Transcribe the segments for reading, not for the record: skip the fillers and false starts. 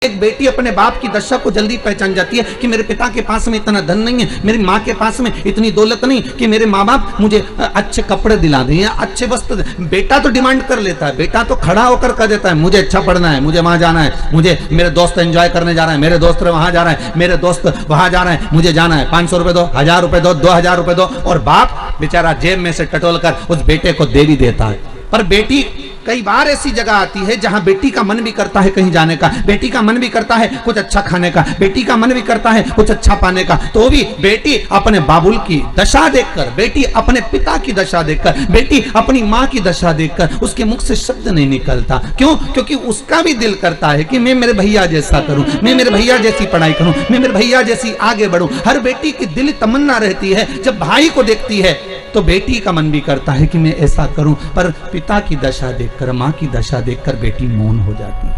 एक बेटी अपने बाप की दशा को जल्दी पहचान जाती है कि मेरे पिता के पास में इतना धन नहीं है, मेरी माँ के पास में इतनी दौलत नहीं कि मेरे माँ बाप मुझे अच्छे कपड़े दिला दें या अच्छे वस्त्र दें। बेटा तो डिमांड कर लेता है, बेटा तो खड़ा होकर कह देता है मुझे अच्छा पढ़ना है, मुझे वहां जाना है, मुझे मेरे दोस्त एंजॉय करने जा रहे हैं, मेरे दोस्त वहां जा रहे हैं, मेरे दोस्त वहां जा रहे हैं, मुझे जाना है, 500 रुपए दो, 1000 रुपए दो, 2000 रुपए दो। और बाप बेचारा जेब में से टटोल कर उस बेटे को दे भी देता है। पर बेटी कई बार ऐसी जगह आती है जहां बेटी का मन भी करता है कहीं जाने का, बेटी का मन भी करता है कुछ अच्छा खाने का, बेटी का मन भी करता है कुछ अच्छा पाने का, तो भी बेटी अपने बाबुल की दशा देखकर, बेटी अपने पिता की दशा देखकर, बेटी अपनी माँ की दशा देखकर उसके मुख से शब्द नहीं निकलता। क्यों? क्योंकि उसका भी दिल करता है कि मैं मेरे भैया जैसा करूं, मैं मेरे भैया जैसी पढ़ाई करूं, मैं मेरे भैया जैसी आगे बढ़ूं। हर बेटी की दिल तमन्ना रहती है, जब भाई को देखती है तो बेटी का मन भी करता है कि मैं ऐसा करूं। पर पिता की दशा देखकर, मां की दशा देखकर बेटी मौन हो जाती है,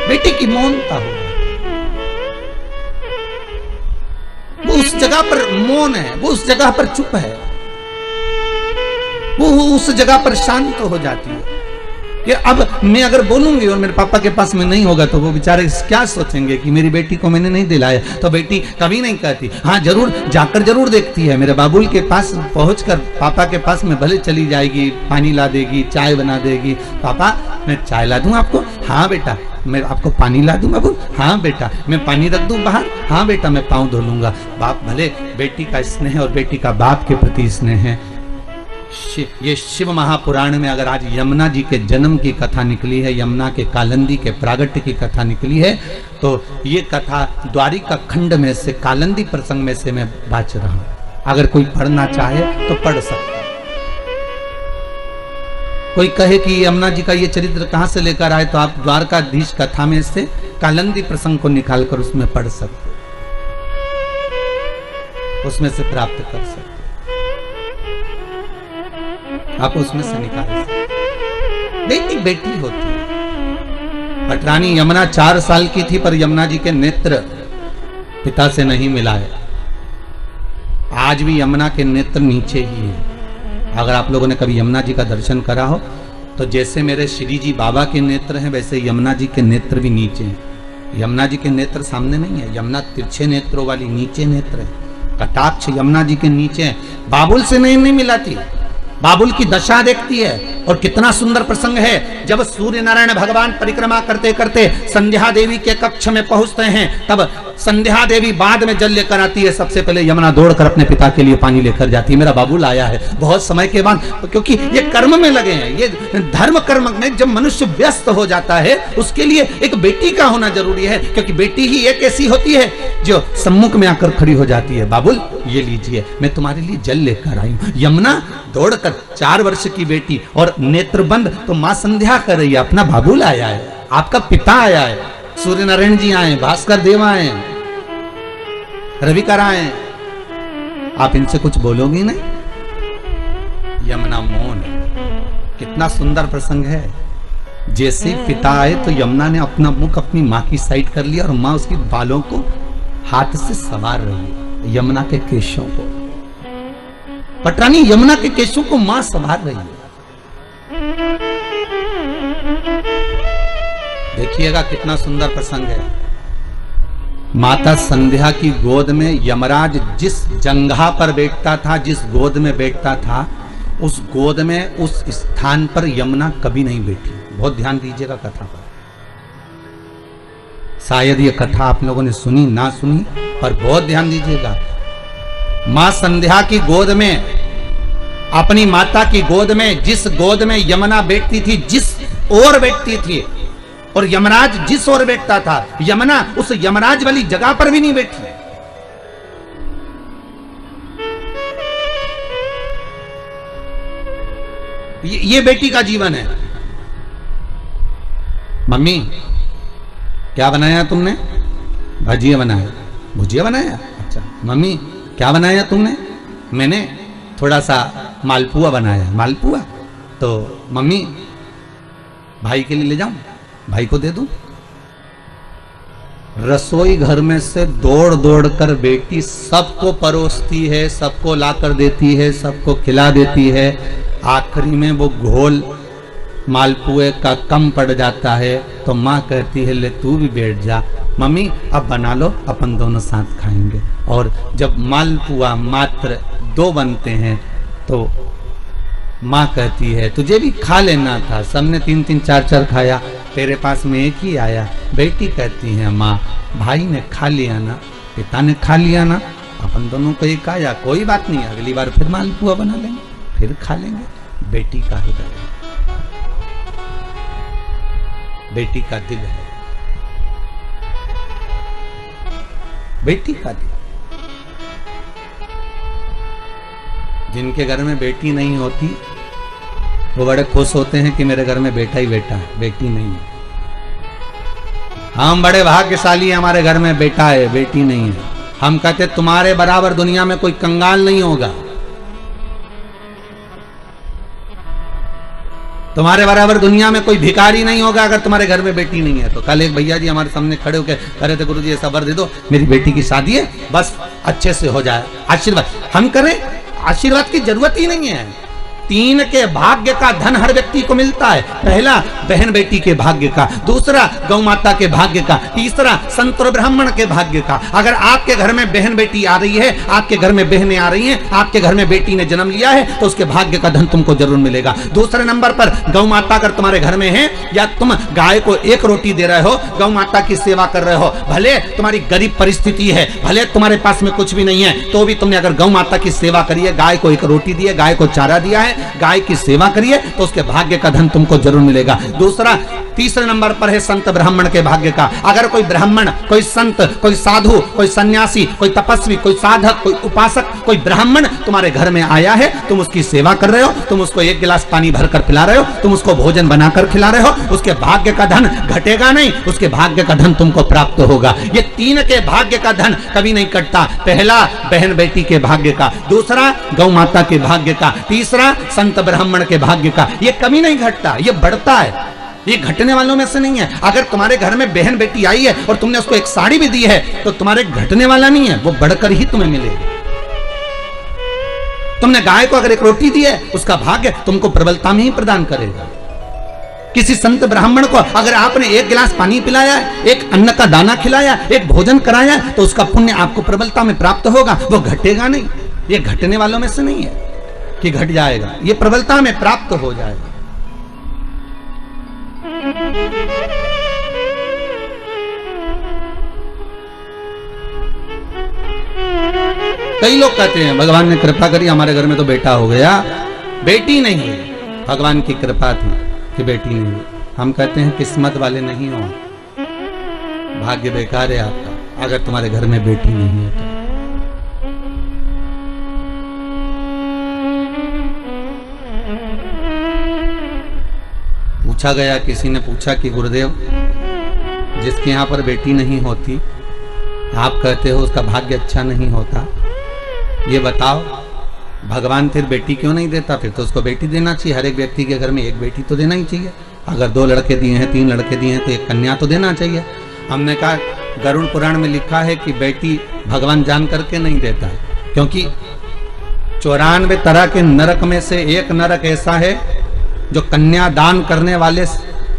बेटी की मौनता हो जाती है। वो उस जगह पर मौन है, वो उस जगह पर चुप है, वो उस जगह पर शांत हो जाती है कि अब मैं अगर बोलूंगी और मेरे पापा के पास में नहीं होगा तो वो बेचारे क्या सोचेंगे कि मेरी बेटी को मैंने नहीं दिलाया। तो बेटी कभी नहीं कहती, हाँ जरूर जाकर जरूर देखती है, मेरे बाबुल के पास पहुंचकर पापा के पास में भले चली जाएगी, पानी ला देगी, चाय बना देगी, पापा मैं चाय ला दूं आपको, हाँ बेटा मैं आपको पानी ला दूं बाबू, हाँ बेटा मैं पानी रख दूं बाहर, हाँ बेटा मैं पाँव धो लूंगा। बाप भले बेटी का स्नेह और बेटी का बाप के प्रति स्नेह है। ये शिव महापुराण में अगर आज यमुना जी के जन्म की कथा निकली है, यमुना के कालंदी के प्रागट्य की कथा निकली है, तो ये कथा द्वारिका खंड में से कालंदी प्रसंग में से मैं बाच रहा हूं। अगर कोई पढ़ना चाहे तो पढ़ सकता है। कोई कहे कि यमुना जी का ये चरित्र कहां से लेकर आए, तो आप द्वारकाधीश कथा में से कालंदी प्रसंग को निकालकर उसमें पढ़ सकते, उसमें से प्राप्त कर सकते, आप उसमें से निकाल सकते। बेटी बेटी होती है। पटरानी यमुना 4 साल की थी पर यमुना जी के नेत्र पिता से नहीं मिलाए। आज भी यमुना के नेत्र नीचे ही है। अगर आप लोगों ने कभी यमुना जी का दर्शन करा हो तो जैसे मेरे श्री जी बाबा के नेत्र हैं वैसे यमुना जी के नेत्र भी नीचे हैं। यमुना जी के नेत्र सामने नहीं है, यमुना तिरछे नेत्रों वाली नीचे नेत्र है। कटाक्ष यमुना जी के नीचे है। बाबुल से नहीं मिलाती, बाबुल की दशा देखती है। और कितना सुंदर प्रसंग है, जब सूर्य नारायण भगवान परिक्रमा करते करते संध्या देवी के कक्ष में पहुंचते हैं, तब संध्या देवी बाद में जल लेकर आती है। सबसे पहले यमुना दौड़कर अपने पिता के लिए पानी लेकर जाती है। मेरा बाबुल आया है बहुत समय के बाद, क्योंकि ये कर्म में लगे हैं, ये धर्म कर्म में जब मनुष्य व्यस्त हो जाता है उसके लिए एक बेटी का होना जरूरी है, क्योंकि बेटी ही एक ऐसी होती है जो सम्मुख में आकर खड़ी हो जाती है। बाबुल ये लीजिए, मैं तुम्हारे लिए जल लेकर आई हूं। यमुना दौड़कर 4 वर्ष की बेटी और नेत्र बंद, तो मां संध्या कर रही है, अपना बाबुल आया है, आपका पिता आया है, सूर्य नारायण जी आए, भास्कर देव आए, रविकर आए, आप इनसे कुछ बोलोगी नहीं। यमुना मौन। कितना सुंदर प्रसंग है। जैसे पिता आए तो यमुना ने अपना मुख अपनी मां की साइड कर लिया और मां उसके बालों को हाथ से संवार रही है, यमुना के केशों को। पटरानी यमुना के केशों को मां संवार रही है। देखिएगा कितना सुंदर प्रसंग है। माता संध्या की गोद में यमराज जिस जंघा पर बैठता था, जिस गोद में बैठता था, उस गोद में उस स्थान पर यमुना कभी नहीं बैठी। बहुत ध्यान दीजिएगा कथा पर। शायद ये कथा आप लोगों ने सुनी ना सुनी, पर बहुत ध्यान दीजिएगा। मां संध्या की गोद में, अपनी माता की गोद में, जिस गोद में यमुना बैठती थी, जिस ओर बैठती थी, और यमराज जिस ओर बैठता था, यमुना उस यमराज वाली जगह पर भी नहीं बैठी। ये बेटी का जीवन है। मम्मी क्या बनाया तुमने? भजिया बनाया। भुजिया बनाया? अच्छा। मम्मी क्या बनाया तुमने? मैंने थोड़ा सा मालपुआ बनाया। मालपुआ? तो मम्मी भाई के लिए ले जाऊं, भाई को दे दूं। रसोई घर में से दौड़ दौड़ कर बेटी सबको परोसती है, सबको लाकर देती है, सबको खिला देती है। आखिरी में वो घोल मालपुए का कम पड़ जाता है तो माँ कहती है ले तू भी बैठ जा, मम्मी अब बना लो, अपन दोनों साथ खाएंगे। और जब मालपुआ मात्र 2 बनते हैं तो माँ कहती है तुझे भी खा लेना था, सबने 3-3 4-4 खाया, तेरे पास में एक ही आया। बेटी कहती है माँ भाई ने खा लिया ना, पिता ने खा लिया ना, अपन दोनों को एक आया, कोई बात नहीं, अगली बार फिर मालपुआ बना लेंगे, फिर खा लेंगे। बेटी का हृदय है, बेटी का दिल है, बेटी का दिल। जिनके घर में बेटी नहीं होती वो बड़े खुश होते हैं कि मेरे घर में बेटा ही बेटा है, बेटी नहीं है। हम बड़े भाग्यशाली हैं, हमारे घर में बेटा है, बेटी नहीं है। हम कहते तुम्हारे बराबर दुनिया में कोई कंगाल नहीं होगा, तुम्हारे बराबर दुनिया में कोई भिखारी नहीं होगा अगर तुम्हारे घर में बेटी नहीं है तो। कल एक भैया जी हमारे सामने खड़े होकर कह रहे थे गुरुजी ऐसा वर दे दो, मेरी बेटी की शादी है, बस अच्छे से हो जाए, आशीर्वाद। हम करें, आशीर्वाद की जरूरत ही नहीं है। 3 के भाग्य का धन हर व्यक्ति को मिलता है। पहला बहन बेटी के भाग्य का, दूसरा गौ माता के भाग्य का, तीसरा संत और ब्राह्मण के भाग्य का। अगर आपके घर में बहन बेटी आ रही है, आपके घर में बहनें आ रही हैं, आपके घर में बेटी ने जन्म लिया है तो उसके भाग्य का धन तुमको जरूर मिलेगा। दूसरे नंबर पर गौ माता अगर तुम्हारे घर में है, या तुम गाय को 1 रोटी दे रहे हो, गौ माता की सेवा कर रहे हो, भले तुम्हारी गरीब परिस्थिति है, भले तुम्हारे पास में कुछ भी नहीं है, तो भी तुमने अगर गौ माता की सेवा करी है, गाय को 1 रोटी दी है, गाय को चारा दिया है, गाय की सेवा करिए तो उसके भाग्य का धन तुमको जरूर मिलेगा। तीसरे नंबर पर है संत ब्राह्मण के भाग्य का। अगर कोई ब्राह्मण, कोई संत, कोई साधु, कोई सन्यासी, कोई तपस्वी, कोई साधक, कोई उपासक, कोई ब्राह्मण तुम्हारे घर में आया है, तुम उसकी सेवा कर रहे हो, तुम उसको 1 गिलास पानी भरकर पिला रहे हो, तुम उसको भोजन बनाकर खिला रहे हो, उसके भाग्य का धन घटेगा नहीं, उसके भाग्य का धन तुमको प्राप्त होगा। ये 3 के भाग्य का धन कभी नहीं कटता। पहला बहन बेटी के भाग्य का, दूसरा गौ माता के भाग्य का, तीसरा संत ब्राह्मण के भाग्य का। ये कभी नहीं घटता, ये बढ़ता है, ये घटने वालों में से नहीं है। अगर तुम्हारे घर में बहन बेटी आई है और तुमने उसको 1 साड़ी भी दी है तो तुम्हारे घटने वाला नहीं है, वो बढ़कर ही तुम्हें मिलेगी। तुमने गाय को अगर 1 रोटी दी है, उसका भाग्य तुमको प्रबलता में ही प्रदान करेगा। किसी संत ब्राह्मण को अगर आपने 1 गिलास पानी पिलाया, 1 अन्न का दाना खिलाया, 1 भोजन कराया, तो उसका पुण्य आपको प्रबलता में प्राप्त होगा, वो घटेगा नहीं। ये घटने वालों में से नहीं है कि घट जाएगा, ये प्रबलता में प्राप्त हो जाएगा। कई लोग कहते हैं भगवान ने कृपा करी, हमारे घर में तो बेटा हो गया, बेटी नहीं है, भगवान की कृपा थी कि बेटी नहीं है। हम कहते हैं किस्मत वाले नहीं हो, भाग्य बेकार है आपका अगर तुम्हारे घर में बेटी नहीं है तो। पूछा गया, किसी ने पूछा कि गुरुदेव जिसके यहाँ पर बेटी नहीं होती, आप कहते हो उसका भाग्य अच्छा नहीं होता, ये बताओ भगवान फिर बेटी क्यों नहीं देता? फिर तो उसको बेटी देना चाहिए, हर एक व्यक्ति के घर में 1 बेटी तो देना ही चाहिए। अगर 2 लड़के दिए हैं, 3 लड़के दिए हैं तो 1 कन्या तो देना चाहिए। हमने कहा गरुड़ पुराण में लिखा है कि बेटी भगवान जान करके नहीं देता है, क्योंकि 94 तरह के नरक में से एक नरक ऐसा है जो कन्यादान करने वाले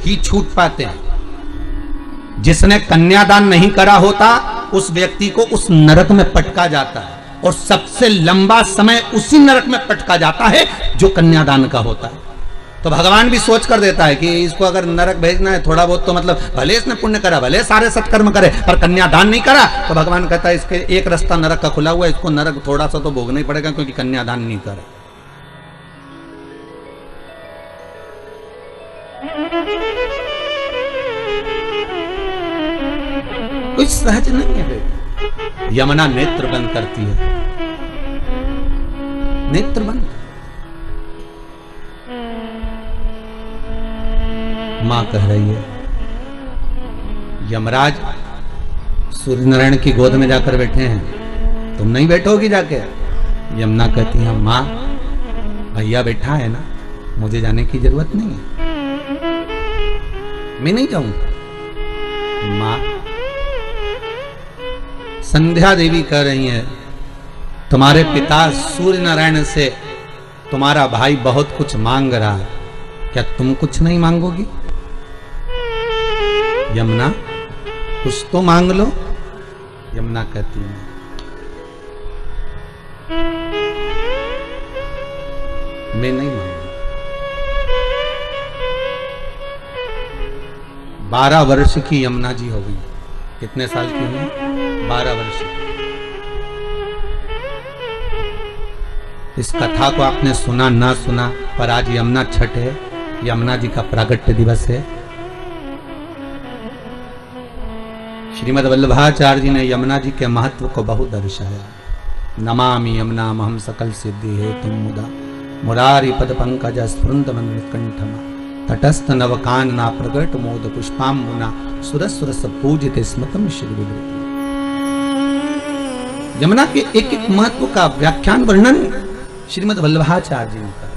ही छूट पाते हैं। जिसने कन्यादान नहीं करा होता उस व्यक्ति को उस नरक में पटका जाता है, और सबसे लंबा समय उसी नरक में पटका जाता है जो कन्यादान का होता है। तो भगवान भी सोच कर देता है कि इसको अगर नरक भेजना है थोड़ा बहुत, तो मतलब भले इसने पुण्य करा, भले सारे सत्कर्म करे, पर कन्यादान नहीं करा, तो भगवान कहता है इसके एक रास्ता नरक का खुला हुआ है, इसको नरक थोड़ा सा तो भोगना ही पड़ेगा क्योंकि कन्यादान नहीं करा। कुछ सहज नहीं है बेटा। यमुना नेत्र बंद करती है, नेत्र बंद। मां कह रही है, यमराज सूर्य नारायण की गोद में जाकर बैठे हैं, तुम नहीं बैठोगी जाके? यमुना कहती है, मां भैया बैठा है ना, मुझे जाने की जरूरत नहीं है, मैं नहीं जाऊंगा। मां संध्या देवी कह रही है, तुम्हारे पिता सूर्य नारायण से तुम्हारा भाई बहुत कुछ मांग रहा है, क्या तुम कुछ नहीं मांगोगी? यमुना, कुछ तो मांग लो। यमुना कहती है, मैं नहीं मांगूंगी। 12 वर्ष की यमुना जी हो गई। कितने साल की हुई? 12 वर्ष की। इस कथा को आपने सुना ना सुना, पर आज यमुना छठ है, यमुना जी का प्रागट्य दिवस है। श्रीमद् वल्लभाचार्य जी ने यमुना जी के महत्व को बहुत दर्शाया। नमामि यमुना महम सकल सिद्धि हे तुम मुदा मुरारी पद पंकज स्फुरंत कंठम तटस्थ नवकानना प्रगट मोद पुष्पाम्बुना सुरसुरस पूजित स्मृतम श्री विभूति। यमुना के एक एक महत्व का व्याख्यान वर्णन श्रीमद् वल्लभाचार्य जी ने करा।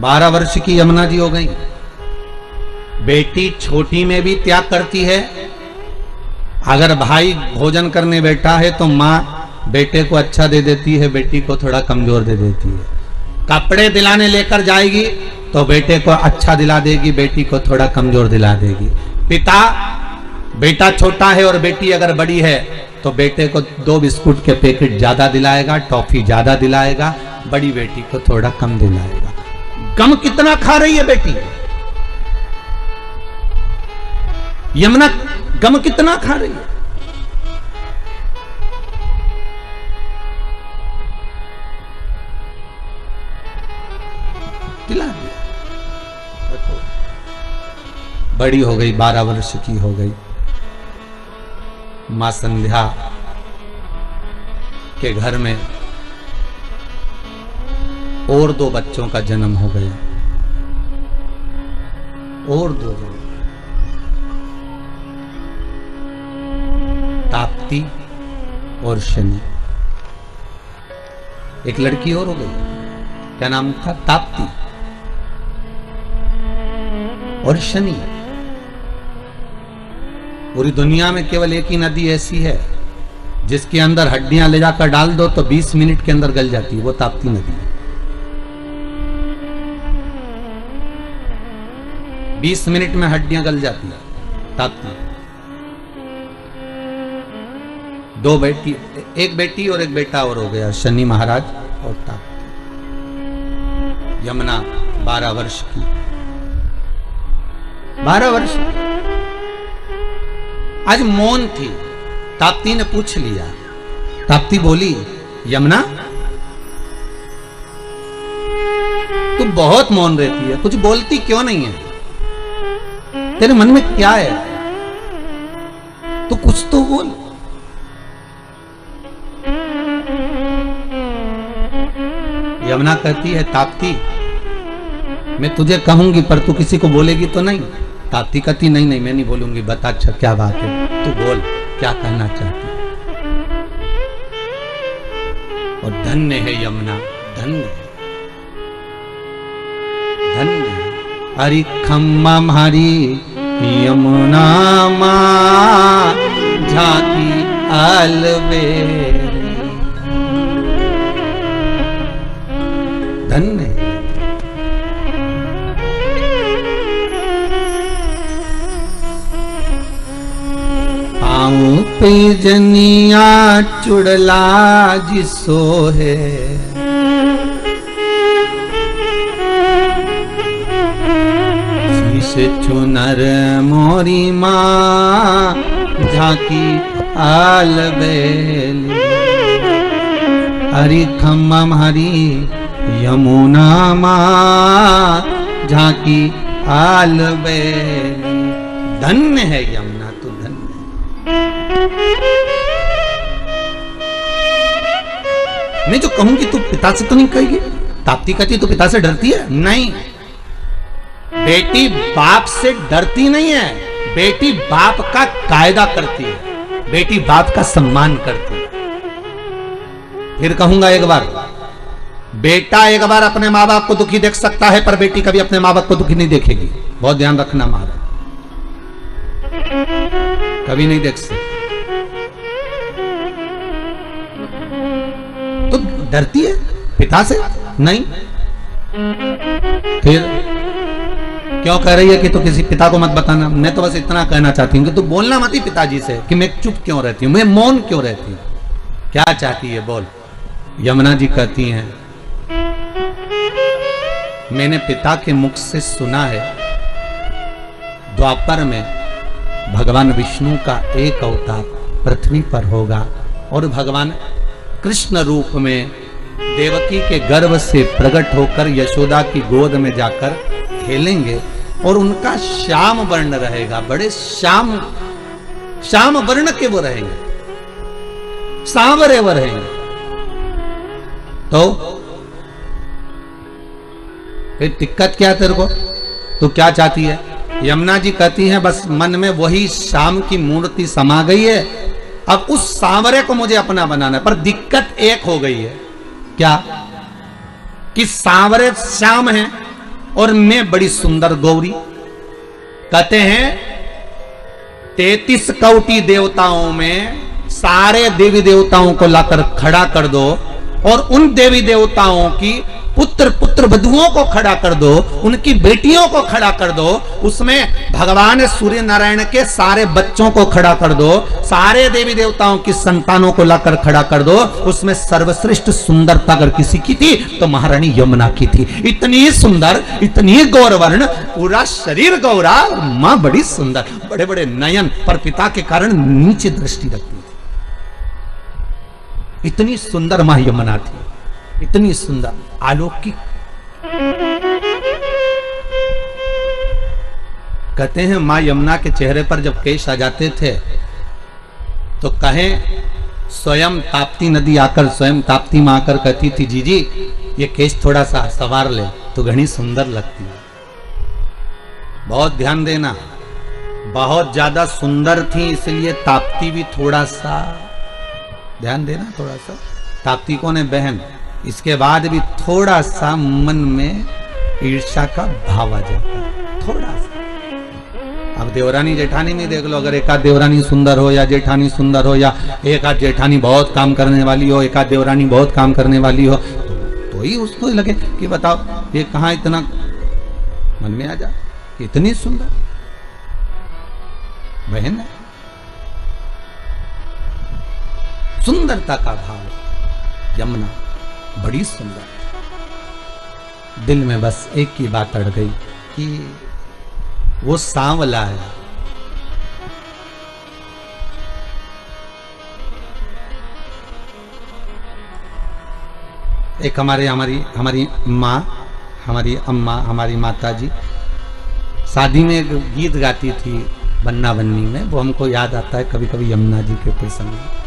12 वर्ष की यमुना जी हो गई। बेटी छोटी में भी त्याग करती है। अगर भाई भोजन करने बैठा है तो माँ बेटे को अच्छा दे देती है, बेटी को थोड़ा कमजोर दे देती है। कपड़े दिलाने लेकर जाएगी तो बेटे को अच्छा दिला देगी, बेटी को थोड़ा कमजोर दिला देगी। पिता, बेटा छोटा है और बेटी अगर बड़ी है तो बेटे को 2 बिस्कुट के पैकेट ज्यादा दिलाएगा, टॉफी ज्यादा दिलाएगा, बड़ी बेटी को थोड़ा कम दिलाएगा। गम कितना खा रही है बेटी? यमुना गम कितना खा रही है? दिला दिया। बड़ी हो गई, 12 वर्ष की हो गई। मां संध्या के घर में और 2 बच्चों का जन्म हो गया। और 2 जन्म, ताप्ती और शनि। एक लड़की और हो गई। क्या नाम था? ताप्ती और शनि। पूरी दुनिया में केवल एक ही नदी ऐसी है जिसके अंदर हड्डियां ले जाकर डाल दो तो 20 मिनट के अंदर गल जाती है, वो ताप्ती नदी है। 20 मिनट में हड्डियां गल जाती है, ताप्ती। 2 बेटी, एक बेटी और एक बेटा और हो गया, शनि महाराज और ताप्ती। यमुना 12 वर्ष की। 12 वर्ष आज मौन थी। ताप्ती ने पूछ लिया। ताप्ती बोली, यमुना तू बहुत मौन रहती है, कुछ बोलती क्यों नहीं है? तेरे मन में क्या है? तू कुछ तो बोल। यमुना कहती है, ताप्ती मैं तुझे कहूंगी पर तू किसी को बोलेगी तो नहीं? ताप्ती कहती, नहीं नहीं मैं नहीं बोलूंगी। बता अच्छा क्या बात है, तू बोल, क्या कहना चाहती है? और धन्य है यमुना, धन्य धन्य। हरि खम्मा हरी यमुना मां झांकी अलबेल। धन्य। पाँव पे जनिया चुड़ला जिसो है, शीश चुनर मोरी माँ झांकी आलबेल। हरि खम्मम हरि यमुना माँ झांकी आलबेल। धन्य है यमुना, तू धन्य। मैं जो कहूंगी तू पिता से तो नहीं कहेगी? ताप्ती कहती तू पिता से डरती है? नहीं, बेटी बाप से डरती नहीं है, बेटी बाप का कायदा करती है, बेटी बाप का सम्मान करती है। फिर कहूंगा एक बार, बेटा एक बार अपने माँ बाप को दुखी देख सकता है पर बेटी कभी अपने माँ बाप को दुखी नहीं देखेगी। बहुत ध्यान रखना, माँ बाप कभी नहीं देख सकते। तो डरती है पिता से? नहीं। फिर क्यों कह रही है कि तू किसी पिता को मत बताना? मैं तो बस इतना कहना चाहती हूँ कि तू बोलना मत ही पिताजी से कि मैं चुप क्यों रहती हूँ, मैं मौन क्यों रहती हूँ। क्या चाहती है बोल। यमुना जी कहती हैं, मैंने पिता के मुख से सुना है द्वापर में भगवान विष्णु का एक अवतार पृथ्वी पर होगा और भगवान कृष्ण रूप में देवकी के गर्भ से प्रकट होकर यशोदा की गोद में जाकर खेलेंगे और उनका श्याम वर्ण रहेगा, बड़े श्याम वर्ण के वो रहेंगे, सांवरे वो रहेंगे। तो फिर दिक्कत क्या तेरे को? तू क्या चाहती है? यमुना जी कहती हैं बस मन में वही श्याम की मूर्ति समा गई है, अब उस सांवरे को मुझे अपना बनाना है। पर दिक्कत एक हो गई है, क्या कि सांवरे श्याम है और मैं बड़ी सुंदर गौरी। कहते हैं 33 कोटि देवताओं में सारे देवी देवताओं को लाकर खड़ा कर दो और उन देवी देवताओं की पुत्र वधुओं को खड़ा कर दो, उनकी बेटियों को खड़ा कर दो, उसमें भगवान सूर्य नारायण के सारे बच्चों को खड़ा कर दो, सारे देवी देवताओं की संतानों को लाकर खड़ा कर दो, उसमें सर्वश्रेष्ठ सुंदरता अगर किसी की थी तो महारानी यमुना की थी। इतनी सुंदर, इतनी गौरवर्ण, पूरा शरीर गौरा, मां बड़ी सुंदर, बड़े बड़े नयन, पर पिता के कारण नीचे दृष्टि रखती थी। इतनी सुंदर मां यमुना थी, इतनी सुंदर, अलौकिक। कहते हैं मां यमुना के चेहरे पर जब केश आ जाते थे तो कहें स्वयं ताप्ती नदी आकर, स्वयं ताप्ती मां आकर कहती थी जीजी ये केश थोड़ा सा सवार ले, तो घनी सुंदर लगती है। बहुत ध्यान देना, बहुत ज्यादा सुंदर थी इसलिए ताप्ती भी थोड़ा सा ध्यान देना, थोड़ा सा। ताप्ती कौन है? बहन। इसके बाद भी थोड़ा सा मन में ईर्ष्या का भाव आ जाता है, थोड़ा सा। अब देवरानी जेठानी में देख लो, अगर एक आध देवरानी सुंदर हो या जेठानी सुंदर हो या एक आध जेठानी बहुत काम करने वाली हो, एक आध देवरानी बहुत काम करने वाली हो, तो ही उसको लगे कि बताओ ये कहाँ इतना मन में आ जाए, इतनी सुंदर बहन है। सुंदरता का भाव, यमुना बड़ी सुंदर। दिल में बस एक ही बात अड़ गई कि वो सांवला है। एक हमारी माँ, हमारी अम्मा, हमारी माता जी शादी में एक गीत गाती थी बन्ना बन्नी में, वो हमको याद आता है कभी कभी यमुना जी के प्रसंग में।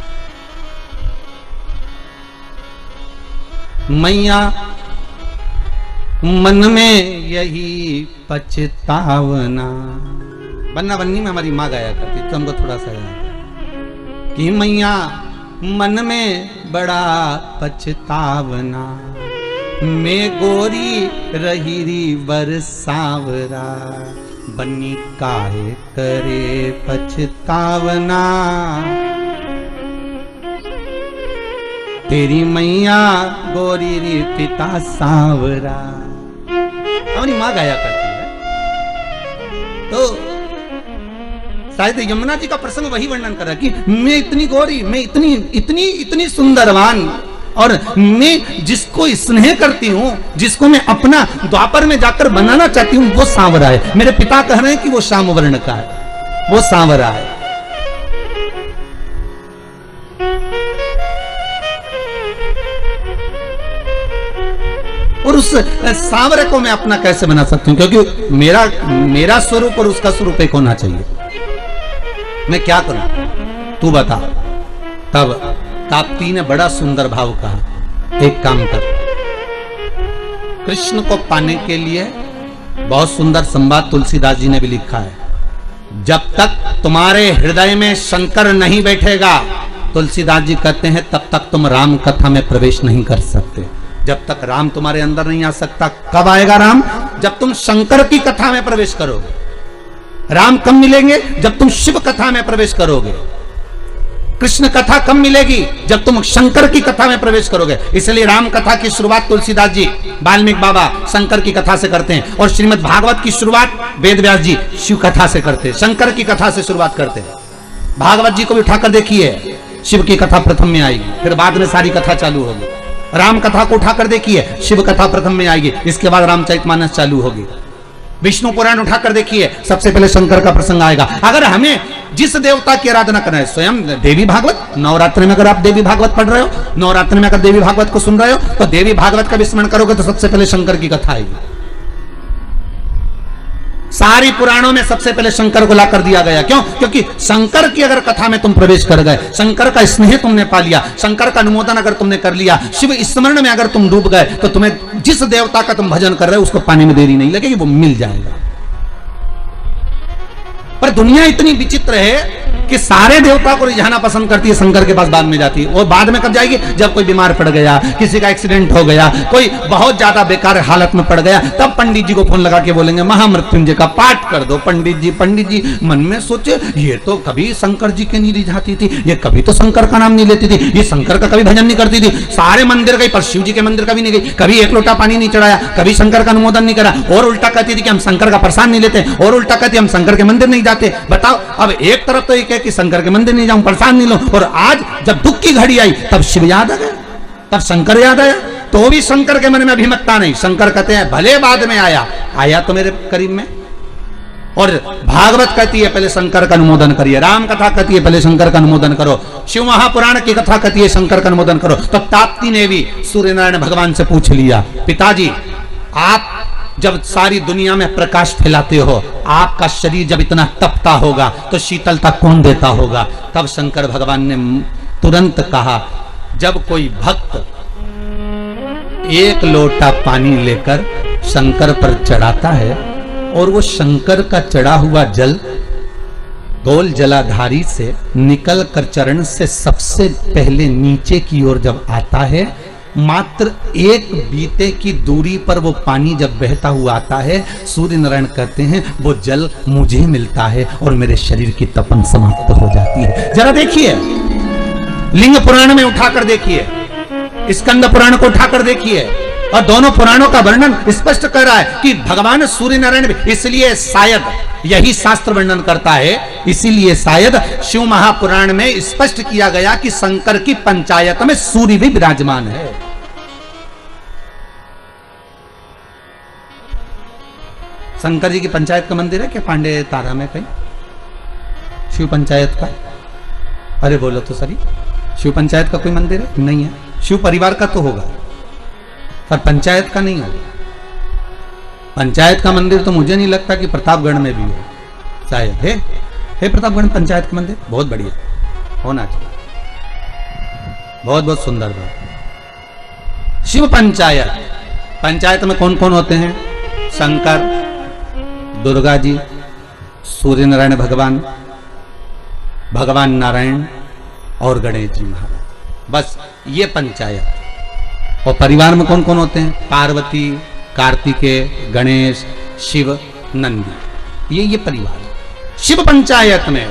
मैया मन में यही पछतावना, बन्ना बन्नी में हमारी माँ गाया करती, तो हमको थोड़ा सा याद कि मैया मन में बड़ा पछतावना, मैं गोरी रही री बरसावरा, बन्नी काहे करे पछतावना, तेरी मैया गोरी री पिता सांवरा। हमारी माँ गाया करती है। तो शायद यमुना जी का प्रसंग वही वर्णन कर रहा है कि मैं इतनी गोरी, मैं इतनी सुंदरवान, और मैं जिसको स्नेह करती हूँ, जिसको मैं अपना द्वापर में जाकर बनाना चाहती हूँ, वो सांवरा है। मेरे पिता कह रहे हैं कि वो श्याम वर्ण का है, वो सांवरा है। और उस सांवरे को मैं अपना कैसे बना सकती हूँ? क्योंकि मेरा स्वरूप और उसका स्वरूप एक होना चाहिए। मैं क्या करूं तू बता। तब ताप्ती ने बड़ा सुंदर भाव कहा, एक काम कर, कृष्ण को पाने के लिए बहुत सुंदर संवाद तुलसीदास जी ने भी लिखा है, जब तक तुम्हारे हृदय में शंकर नहीं बैठेगा, तुलसीदास जी कहते हैं, तब तक तुम राम कथा में प्रवेश नहीं कर सकते। जब तक राम तुम्हारे अंदर नहीं आ सकता, कब आएगा राम? जब तुम शंकर की कथा में प्रवेश करोगे। राम कब मिलेंगे? जब तुम शिव कथा में प्रवेश करोगे। कृष्ण कथा कब मिलेगी? जब तुम शंकर की कथा में प्रवेश करोगे। इसलिए राम कथा की शुरुआत तुलसीदास जी, वाल्मीकि बाबा शंकर की कथा से करते हैं, और श्रीमद् भागवत की शुरुआत वेद व्यास जी शिव कथा से करते हैं, शंकर की कथा से शुरुआत करते हैं। भागवत जी को भी उठाकर देखिए, शिव की कथा प्रथम में आएगी, फिर बाद में सारी कथा चालू होगी। राम कथा को उठाकर देखिए, शिव कथा प्रथम में आएगी, इसके बाद रामचरितमानस चालू होगी। विष्णु पुराण उठाकर देखिए, सबसे पहले शंकर का प्रसंग आएगा। अगर हमें जिस देवता की आराधना करना है, स्वयं देवी भागवत, नवरात्रि में अगर आप देवी भागवत पढ़ रहे हो, नवरात्रि में अगर देवी भागवत को सुन रहे हो, तो देवी भागवत का विस्मरण करोगे तो सबसे पहले शंकर की कथा आएगी। सारी पुराणों में सबसे पहले शंकर को लाकर दिया गया। क्यों? क्योंकि शंकर की अगर कथा में तुम प्रवेश कर गए, शंकर का स्नेह तुमने पा लिया, शंकर का अनुमोदन अगर तुमने कर लिया, शिव स्मरण में अगर तुम डूब गए, तो तुम्हें जिस देवता का तुम भजन कर रहे हो उसको पाने में देरी नहीं लगेगी, वो मिल जाएगा। पर दुनिया इतनी विचित्र है कि सारे देवता को रिझाना पसंद करती है, शंकर के पास बाद में जाती है। और बाद में कब जाएगी? जब कोई बीमार पड़ गया, किसी का एक्सीडेंट हो गया, कोई बहुत ज्यादा बेकार हालत में पड़ गया, तब पंडित जी को फोन लगा के बोलेंगे महामृत्युंजय का पाठ कर दो। पंडित जी मन में सोचे, ये तो कभी शंकर जी के नहीं रिझाती थी, ये कभी तो शंकर का नाम नहीं लेती थी, ये शंकर का कभी भजन नहीं करती थी। सारे मंदिर गई पर शिव जी के मंदिर कभी नहीं गई, कभी एक लोटा पानी नहीं चढ़ाया, कभी शंकर का अनुमोदन नहीं करा, और उल्टा कहती थी कि हम शंकर का प्रसाद नहीं लेते, और उल्टा कहती हम शंकर के मंदिर नहीं जाते। बताओ, अब एक तरफ तो ये कह कि शंकर के मंदिर नहीं जाऊं, प्रसाद नहीं लो, और आज जब दुख की घड़ी आई तब शिव याद आ गया, तब शंकर याद आया, तो भी शंकर के मन में अभिमतता नहीं। शंकर कहते हैं भले बाद में आया तो मेरे करीब में। और भागवत कहती है पहले शंकर का अनुमोदन करिए, राम कथा कहती है पहले शंकर का अनुमोदन करो, शिव महापुराण की कथा कहती है शंकर का अनुमोदन करो। तो ताप्ती ने भी सूर्य नारायण भगवान से पूछ लिया, पिताजी आप जब सारी दुनिया में प्रकाश फैलाते हो, आपका शरीर जब इतना तपता होगा तो शीतलता कौन देता होगा? तब शंकर भगवान ने तुरंत कहा, जब कोई भक्त एक लोटा पानी लेकर शंकर पर चढ़ाता है और वो शंकर का चढ़ा हुआ जल गोल जलाधारी से निकल कर चरण से सबसे पहले नीचे की ओर जब आता है, मात्र एक बीते की दूरी पर वो पानी जब बहता हुआ आता है, सूर्य नारायण कहते हैं वो जल मुझे मिलता है और मेरे शरीर की तपन समाप्त हो जाती है। जरा देखिए, लिंग पुराण में उठाकर देखिए, स्कंद पुराण को उठाकर देखिए, और दोनों पुराणों का वर्णन स्पष्ट कर रहा है कि भगवान सूर्य नारायण, इसलिए शायद यही शास्त्र वर्णन करता है, इसीलिए शायद शिव महापुराण में स्पष्ट किया गया कि शंकर की पंचायत में सूर्य भी विराजमान है। शंकर जी की पंचायत का मंदिर है क्या पांडे तारा में कहीं? शिव पंचायत का? अरे बोलो तो सही, शिव पंचायत का कोई मंदिर है? नहीं है। शिव परिवार का तो होगा पर पंचायत का नहीं होगा। पंचायत का मंदिर तो मुझे नहीं लगता कि प्रतापगढ़ में भी हो, शायद है प्रतापगढ़ पंचायत का मंदिर, बहुत बढ़िया होना चाहिए, बहुत बहुत सुंदर बात। शिव पंचायत, पंचायत में कौन कौन होते हैं? शंकर, दुर्गा जी, सूर्य नारायण भगवान, भगवान नारायण और गणेश जी महाराज, बस ये पंचायत। और परिवार में कौन कौन होते हैं? पार्वती, कार्तिकेय, गणेश, शिव, नंदी, ये परिवार। शिव पंचायत में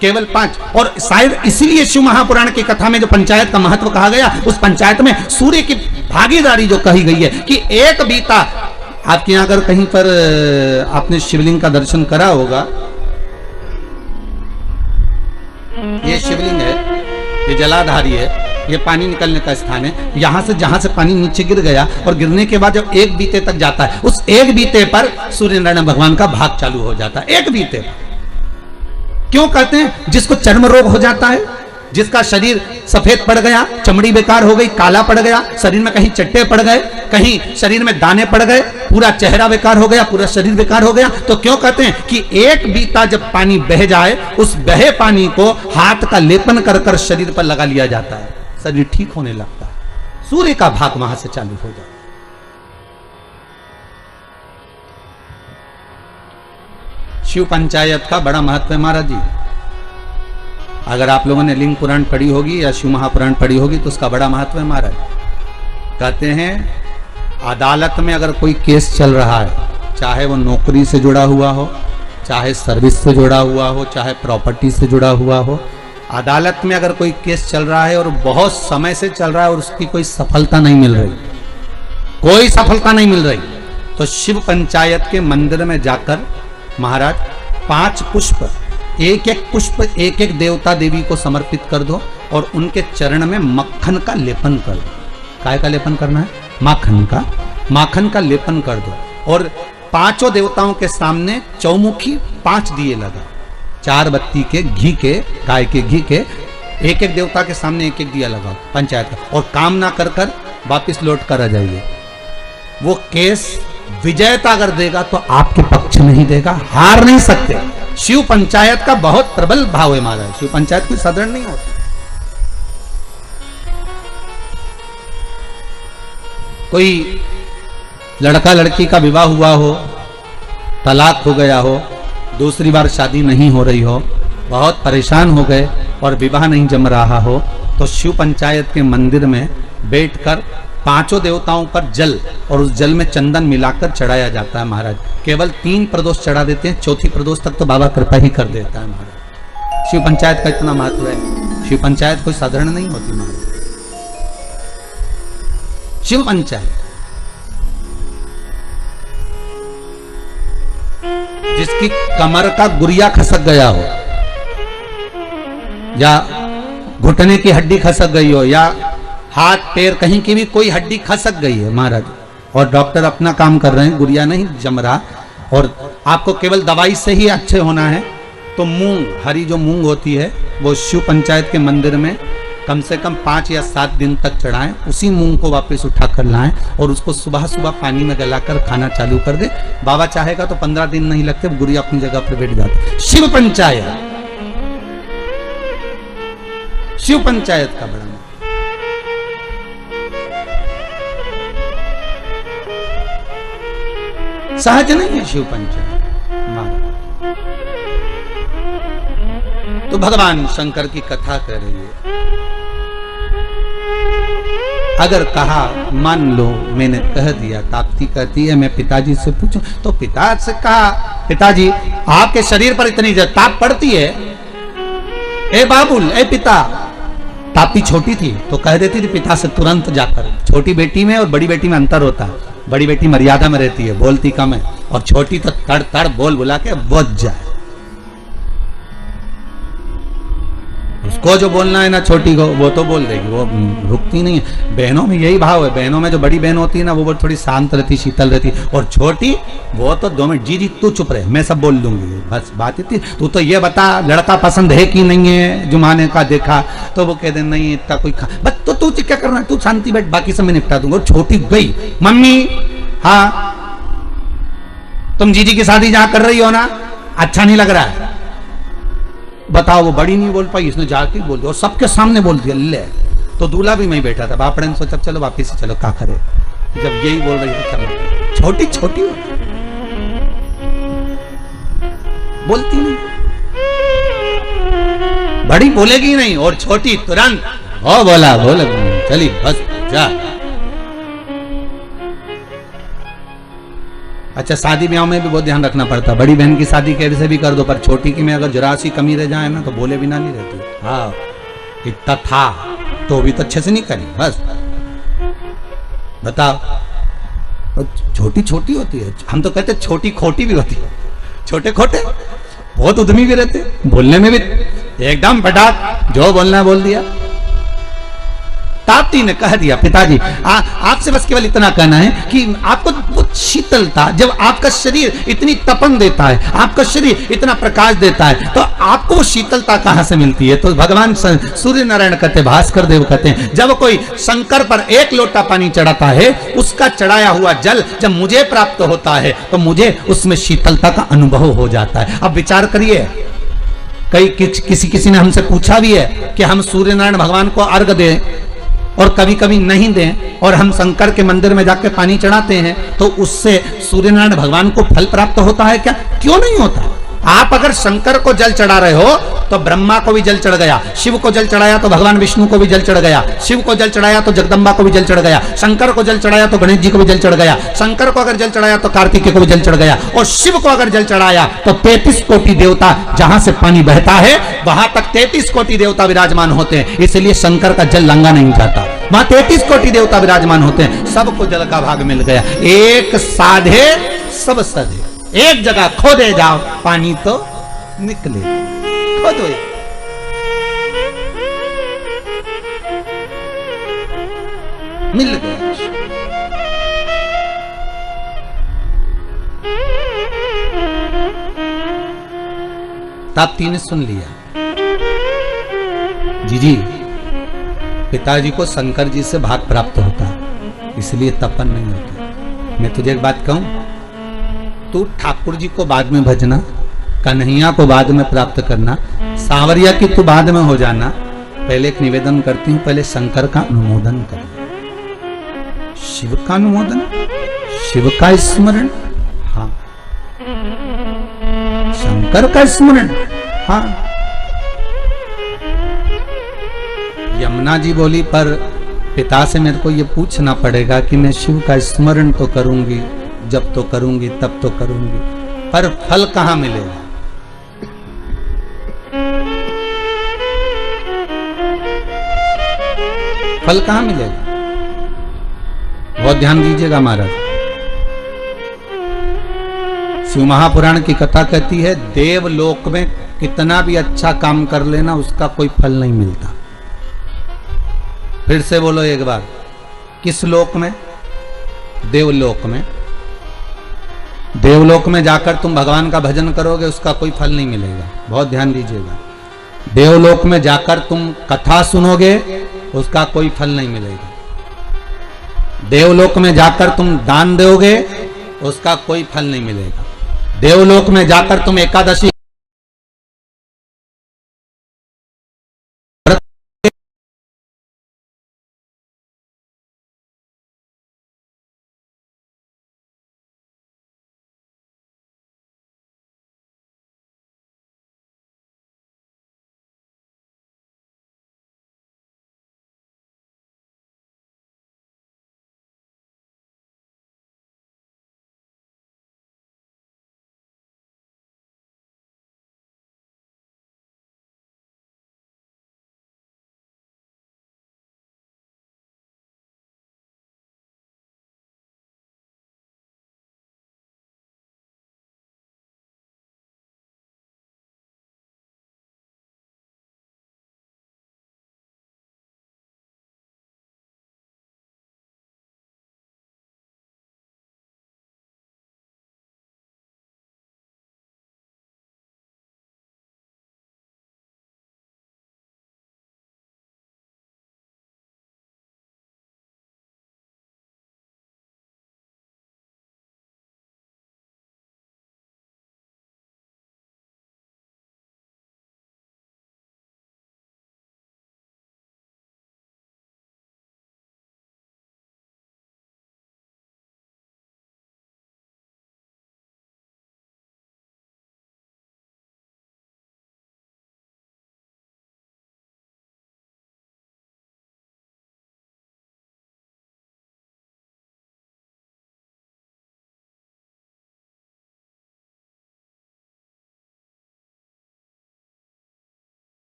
केवल 5, और शायद इसीलिए शिव महापुराण की कथा में जो पंचायत का महत्व कहा गया, उस पंचायत में सूर्य की भागीदारी जो कही गई है कि एक बीता, आपके यहां अगर कहीं पर आपने शिवलिंग का दर्शन करा होगा, ये शिवलिंग है, ये जलाधारी है, ये पानी निकलने का स्थान है। यहां से जहां से पानी नीचे गिर गया और गिरने के बाद जब एक बीते तक जाता है, उस एक बीते पर सूर्य नारायण भगवान का भाग चालू हो जाता है। एक बीते पर क्यों कहते हैं? जिसको चर्म रोग हो जाता है, जिसका शरीर सफेद पड़ गया, चमड़ी बेकार हो गई, काला पड़ गया, शरीर में कहीं चट्टे पड़ गए, कहीं शरीर में दाने पड़ गए, पूरा चेहरा बेकार हो गया, पूरा शरीर बेकार हो गया, तो क्यों कहते हैं कि एक बीता जब पानी बह जाए, उस बहे पानी को हाथ का लेपन कर कर शरीर पर लगा लिया जाता है, शरीर ठीक होने लगता है, सूर्य का भाग वहां से चालू हो जाता है। शिव पंचायत का बड़ा महत्व है महाराज जी। अगर आप लोगों ने लिंग पुराण पढ़ी होगी या शिव महापुराण पढ़ी होगी तो उसका बड़ा महत्व है महाराज। कहते हैं अदालत में अगर कोई केस चल रहा है, चाहे वो नौकरी से जुड़ा हुआ हो, चाहे सर्विस से जुड़ा हुआ हो, चाहे प्रॉपर्टी से जुड़ा हुआ हो, अदालत में अगर कोई केस चल रहा है और बहुत समय से चल रहा है और उसकी कोई सफलता नहीं मिल रही, कोई सफलता नहीं मिल रही, तो शिव पंचायत के मंदिर में जाकर महाराज 5 पुष्प, एक एक पुष्प एक एक देवता देवी को समर्पित कर दो और उनके चरण में मक्खन का लेपन कर दो। काय का लेपन करना है? माखन का लेपन कर दो और 5 देवताओं के सामने चौमुखी 5 दिए लगा, 4 बत्ती के घी के, गाय के घी के, एक एक देवता के सामने एक एक दिया लगाओ पंचायत का, और काम ना कर कर वापिस लौट कर आ जाइए। वो केस विजयता अगर देगा तो आपके पक्ष नहीं देगा, हार नहीं सकते। शिव पंचायत का बहुत प्रबल भाव है महाराज, शिव पंचायत कोई साधारण नहीं होती। कोई लड़का लड़की का विवाह हुआ हो, तलाक हो गया हो, दूसरी बार शादी नहीं हो रही हो, बहुत परेशान हो गए और विवाह नहीं जम रहा हो, तो शिव पंचायत के मंदिर में बैठकर 5 देवताओं पर जल और उस जल में चंदन मिलाकर चढ़ाया जाता है महाराज। केवल 3 प्रदोष चढ़ा देते हैं, चौथी प्रदोष तक तो बाबा कृपा ही कर देता है महाराज। शिव पंचायत का इतना महत्व है, शिव पंचायत कोई साधारण नहीं होती महाराज। शिव पंचायत जिसकी कमर का गुरिया खसक गया हो, या घुटने की हड्डी खसक गई हो, या हाथ पैर कहीं की भी कोई हड्डी खसक गई है महाराज, और डॉक्टर अपना काम कर रहे हैं, गुड़िया नहीं जम रहा, और आपको केवल दवाई से ही अच्छे होना है, तो मूंग, हरी जो मूंग होती है वो शिव पंचायत के मंदिर में कम से कम 5 या 7 दिन तक चढ़ाएं, उसी मूंग को वापस उठा कर लाएं और उसको सुबह सुबह पानी में गलाकर खाना चालू कर दे। बाबा चाहेगा तो 15 दिन नहीं लगते, गुड़िया अपनी जगह पर बैठ जाती। शिव पंचायत, शिव पंचायत का बड़ा सहज नहीं है शिव पंचायत। तो भगवान शंकर की कथा कह रही है। अगर कहा मान लो मैंने कह दिया, ताप्ती कहती है मैं पिताजी से पूछूं, तो पिता से कहा पिताजी आपके शरीर पर इतनी ताप पड़ती है, ए बाबुल ए पिता। ताप्ती छोटी थी तो कह देती थी पिता से तुरंत जाकर। छोटी बेटी में और बड़ी बेटी में अंतर होता है, बड़ी बेटी मर्यादा में रहती है, बोलती कम है, और छोटी तो तड़ तड़ बोल बुला के बुझ जाए। उसको जो बोलना है ना छोटी को, वो तो बोल देगी, वो रुकती नहीं है। बहनों में यही भाव है, बहनों में जो बड़ी बहन होती है ना वो थोड़ी शांत रहती, शीतल रहती, और छोटी वो तो 2 मिनट, जी तू चुप रहे, मैं सब बोल दूंगी, बस बात इतनी। तू तो ये बता लड़का पसंद है कि नहीं है, जुमाने का देखा, तो वो कह दे नहीं इतना कोई बस, तो तू क्या करना है, तू शांति बैठ, बाकी सब मैं निपटा दूंगा। और छोटी गई, मम्मी हाँ तुम जीजी की शादी जहां कर रही हो ना, अच्छा नहीं लग रहा है, बताओ। वो बड़ी नहीं बोल पाई, इसने जाके बोल दिया और सबके सामने बोल दिया। ले तो दूल्हा भी मैं बैठा था, बापड़े ने सोचा चलो वापिस चलो क्या करे, जब यही बोल रही है चलो। छोटी छोटी बोलती नहीं, बड़ी बोलेगी नहीं, और छोटी तुरंत ओ बोला बोल चली बस जा। अच्छा शादी ब्याह में भी बहुत ध्यान रखना पड़ता है, बड़ी बहन की शादी कैसे भी कर दो, पर छोटी की में अगर जरा सी कमी रह जाए ना तो बोले बिना नहीं रहती। हाँ इतना था तो भी तो अच्छे से नहीं करी, बस बताओ। तो छोटी छोटी होती है, हम तो कहते छोटी खोटी भी होती है, छोटे खोटे बहुत उद्यमी भी रहते, बोलने में भी एकदम फटाक, जो बोलना है बोल दिया। ताप्ती ने कह दिया पिताजी आपसे बस केवल इतना कहना है कि आपको वो शीतलता, जब आपका शरीर इतनी तपन देता है, आपका शरीर इतना प्रकाश देता है, तो आपको वो शीतलता कहां से मिलती है? तो भगवान सूर्य नारायण कहते, भास्कर देव कहते हैं, जब कोई शंकर पर 1 लोटा पानी चढ़ाता है, उसका चढ़ाया हुआ जल जब मुझे प्राप्त होता है तो मुझे उसमें शीतलता का अनुभव हो जाता है। अब विचार करिए, कई किसी ने हमसे पूछा भी है कि हम सूर्य नारायण भगवान को अर्घ दें और कभी कभी नहीं दें, और हम शंकर के मंदिर में जाकर पानी चढ़ाते हैं, तो उससे सूर्य नारायण भगवान को फल प्राप्त होता है क्या? क्यों नहीं होता? आप अगर शंकर को जल चढ़ा रहे हो तो ब्रह्मा को भी जल चढ़ गया, शिव को जल चढ़ाया तो भगवान विष्णु को भी जल चढ़ गया, शिव को जल चढ़ाया तो जगदम्बा को भी जल चढ़ गया, शंकर को जल चढ़ाया तो गणेश जी को भी जल चढ़ गया, शंकर को अगर जल चढ़ाया तो कार्तिकेय को भी जल चढ़ गया, और शिव को अगर जल चढ़ाया तो 33 कोटि देवता, जहां से पानी बहता है वहां तक 33 कोटि देवता विराजमान होते हैं। इसलिए शंकर का जल लांगा नहीं जाता, वहां 33 कोटि देवता विराजमान होते हैं। सबको जल का भाग मिल गया। एक साधे सब सधे, एक जगह खोदे जाओ पानी तो निकले। खोदो मिल गया। ताप्ती ने सुन लिया, जी पिताजी को शंकर जी से भाग प्राप्त होता, इसलिए तपन नहीं होता। मैं तुझे एक बात कहूं, तू ठाकुर जी को बाद में भजना, कन्हैया को बाद में प्राप्त करना, सांवरिया की तू बाद में हो जाना। पहले एक निवेदन करती हूं, पहले शंकर का अनुमोदन कर, शिव का अनुमोदन, शिव का स्मरण, हाँ शंकर का स्मरण, हाँ। यमुना जी बोली पर पिता से मेरे को ये पूछना पड़ेगा कि मैं शिव का स्मरण तो करूंगी, जब तो करूंगी तब तो करूंगी, पर फल कहां मिलेगा? फल कहां मिलेगा? बहुत ध्यान दीजिएगा महाराज। शिव महापुराण की कथा कहती है, देवलोक में कितना भी अच्छा काम कर लेना उसका कोई फल नहीं मिलता। फिर से बोलो एक बार, किस लोक में? देवलोक में। देवलोक में जाकर तुम भगवान का भजन करोगे उसका कोई फल नहीं मिलेगा। बहुत ध्यान दीजिएगा। देवलोक में जाकर तुम कथा सुनोगे उसका कोई फल नहीं मिलेगा। देवलोक में जाकर तुम दान दोगे उसका कोई फल नहीं मिलेगा। देवलोक में जाकर तुम एकादशी